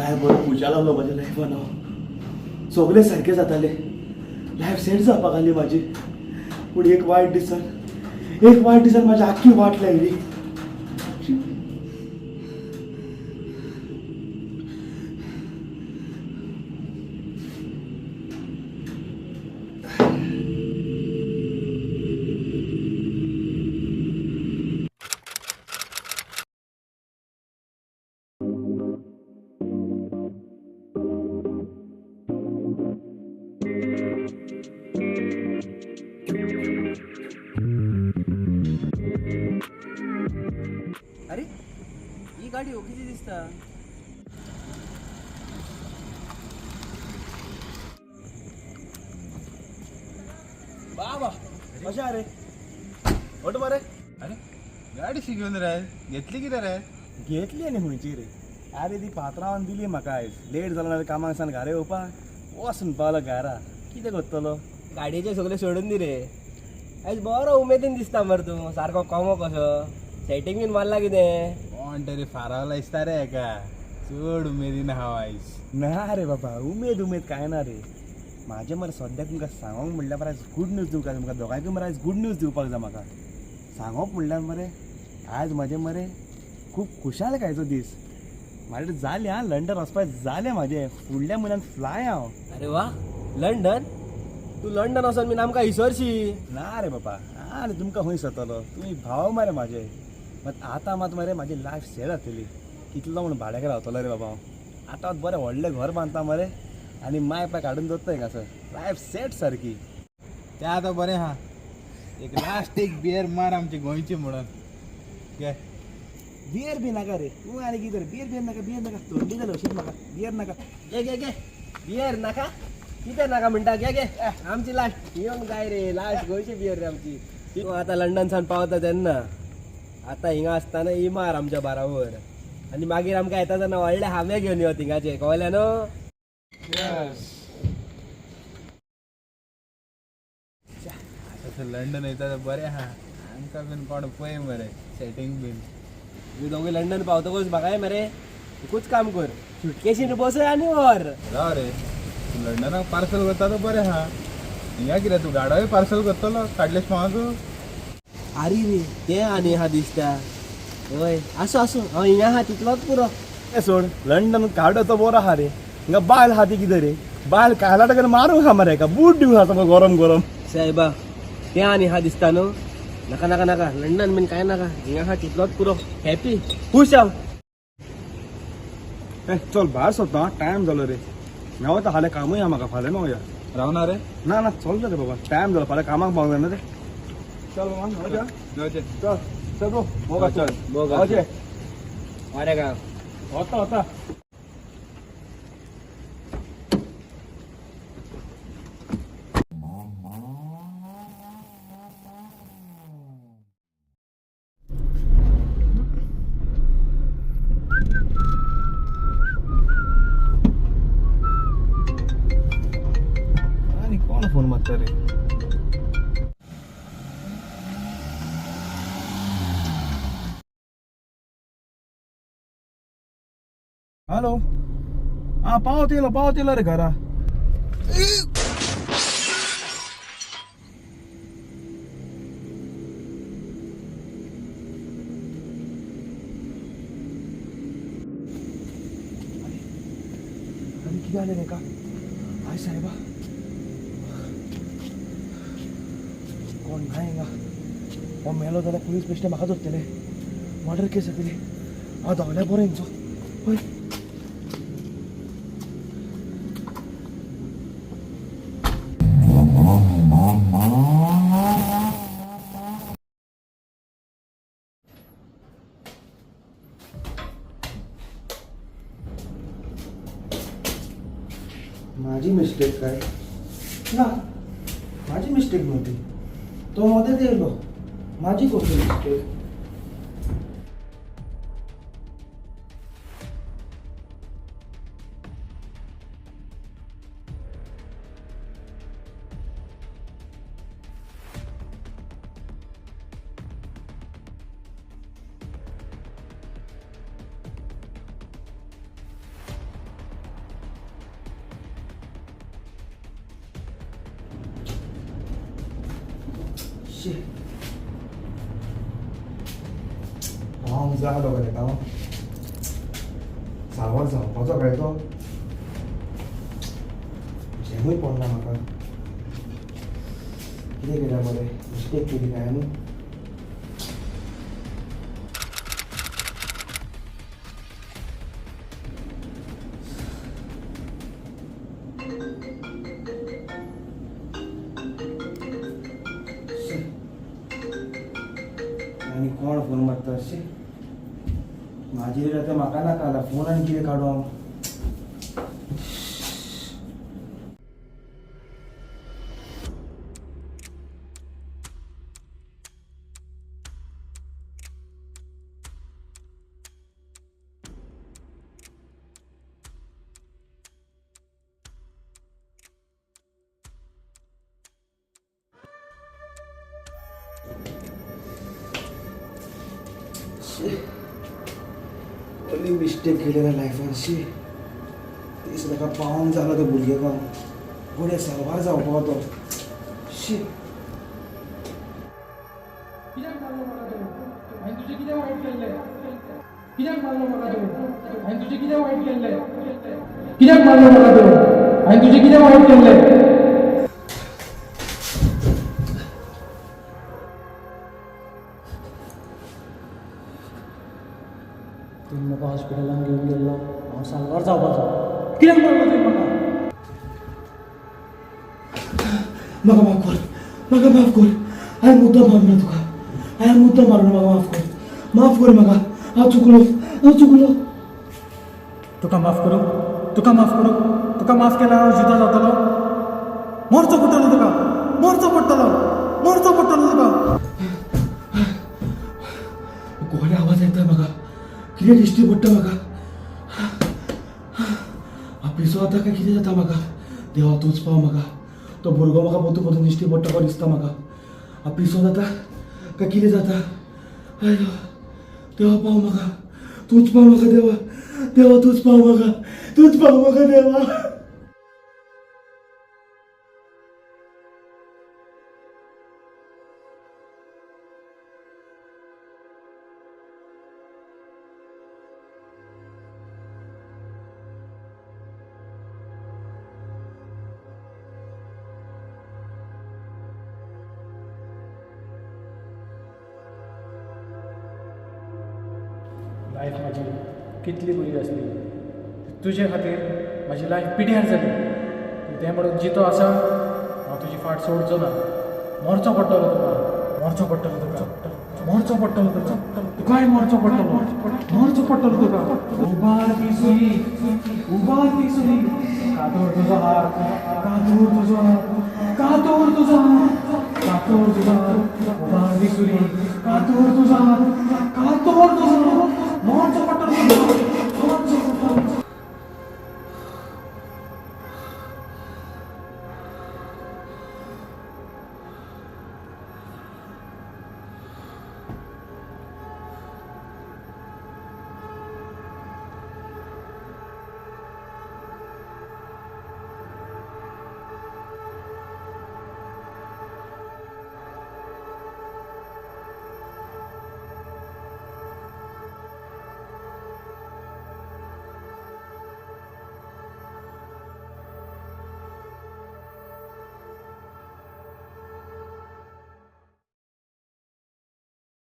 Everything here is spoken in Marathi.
काय बरं पुजा लागलो माझ्या लायफान सगळे सारखे जाताले लायफ सेट जावपाक आली माझी पूण एक वायट दिसान माझी आख्खी वाट लागली अरे ही गाडी ओळखीची दिसता. बाबा कशा रे ओट मरे अरे गाडी शिकवून रे घेतली किती रे घेतली न्ही खंयची रे अरे ती पात्रांवान दिली म्हाका आयज लेट जालो ना कामाक सान घरा येवपाक वचून पावलो घरा कितें करतलो गाडयेचे सगळे सोडून दी रे. आयज बरो उमेदीन दिसता मरे तूं सारको कोमो कसो सेटींग बीन मारला कितें कोण तरी फारावला दिसता रे एका चड उमेदीन हांव आयज ना रे बाबा उमेद काय ना रे माझे मरे सद्याक तुमकां सांगोंक म्हणल्यार मरे आयज गुड न्यूज दिवपाक तुमकां दोगांयकूय मरे आयज गुड न्यूज दिवपाक जाय म्हाका सांगोप म्हणल्यार मरे आयज म्हाजें मरे खूब खुशालकायेचो दीस म्हाजे जालें आं लंडन वचपाक जालें म्हाजें फुडल्या म्हयन्यान फ्लाय हांव अरे वा लंडन तूं लंडन वचोन बीन आमकां इसरशी. ना रे बाबा आनी तुमकां खंय सतलो तुमी भाव मरे म्हाजे मात आतां मात मरे म्हाजी लायफ सेट जातली कितलो म्हूण भाड्याक रावतलो रे बाबा हांव आतां बरें व्हडलें घर बांदता मरे आनी माय पाय काडून दवरता हिंगासर लायफ सेट सारकी तें आतां बरें हा एक लास्ट एक बियर मार आमची गोंयची म्हणून घे बियर बी नाका रे तूं आनी कितें रे बियर नाका थंडी जाली अशीच म्हाका बियर नाका घे घे घे बियर नाका कितें नाका म्हणटा घे घे आमची लास्ट येवंक जाय रे लास्ट गोंयची बियर रे आमची. तूं आतां लंडनसान पावता तेन्ना आतां हिंगा आसतना ही मार आमच्या बाराबर आनी मागीर आमकां येता तेन्ना व्हडले हांबे घेवन यो थिंगाचे कळ्ळें न्हू. तसं लंडन वयता तर बरें हा आमकां बीन कोण पळय मरे सेटींग बीन तूं दोघे लंडन पावतकूच म्हाकाय मरे एकूच काम कर सुटकेशीन बसय आनी व्हर. राव रे तूं लंडनाक पार्सल करता तर बरें हा हिंगा कितें तूं गाडोय पार्सल करतलो काडलेच पावाक आरी रे तें आनी हा दिसता. हय आसूं आसूं हांव हिंगा आहा तितलोच पुरो. तें सोड लंडन काडो तो बरो आहा रे हिंगा बायल आहा ती कितें रे बायल कायला टकर मारूंक हा मरे हेका बूट दिवं हा सामको गरम गरम सायबा तें आनी हा दिसता न्हू. नाका नाका नाका लंडन बीन कांय नाका हिंगा आहा तितलोच पुरो हॅपी खूश हांव. चल भायर सरता टायम जालो रे मेवता फाल्यां कामूय आहा म्हाका फाल्यां मेवया रावना रे ना ना चल रे बाबा टायम जालो फाल्यां कामाक पावंक जाय ना रे चल बाबा वचया जावचें चल चल गो मोगा चल मोगा. वचया अरे का वता आणि कोण फोन मारता रे हॅलो हा पावतीला रे घरा किती आले रे का आय साहेबा कोण नाही का हो मेलो जाल्यार पुलीस बेश्टे म्हाका धरतले मर्डर केस जातली हांव धांवल्या बरो हेंचो पळय माझी मिस्टेक काय ना माझी मिस्टेक नव्हती तो मध्ये येयलो माझी कसली मिस्टेक शी हांव जालो गो ताका सावर जावपाचो काय तो जेमूय पडना म्हाका कितें केलें मरे मिस्टेक केली काय न्हू आनी कोण फोन मारता अशें म्हाजेर आतां म्हाका नाका आला फोन आनी कितें काडूं हांव व्हडली मिस्टेक केली ना लायफान शी तीस ताका पावोंक जालो तो भुरगेको फुडें सारवार जावपाक तो शी कित्याक मारलो म्हाका तूं हांवें तुजें कितें वायट केल्लें कित्याक मारलो म्हाका तूं हांवें तुजें कितें वायट केल्लें कित्याक मारलो म्हाका तूं हांवें तुजें कितें वायट केल्लें तुमी म्हाका हॉस्पिटलान घेवन गेल्लो हांव साल्वार जावपाचो कित्याक मारलो तुवें म्हाका म्हाका माफ कर हांवें मुद्दाम मारलो तुका हांवें मुद्दाम मारलो म्हाका माफ कर म्हाका हांव चुकलो तुका माफ करूं तुका माफ केल्यार हांव जितो जातलो मरचो पडटलो तुका कोणे आवाज येता म्हाका कितें दिश्टी पडटा म्हाका पिसो जाता काय कितें जाता म्हाका देवा तूंच पाव म्हाका तो भुरगो म्हाका पोतू दिश्टी पडटा को दिसता म्हाका पिसो जाता काय कितें जाता आयलो देवा पाव म्हाका तूंच पाव म्हाका देवा तूंच पाव म्हाका देवा लायफ म्हाजी कितली बरी आसली तुजे खातीर म्हाजी लायफ पिड्यार जाली तें म्हणून जितो आसा हांव तुजी फाट सोडचो ना मरचो पडटलो तुका तुकाय मरचो पडटलो तुका उबार ती सुरी कातोर तुजो हात कातोर तुजो हात उबार ती सुरी कातोर तुजो हात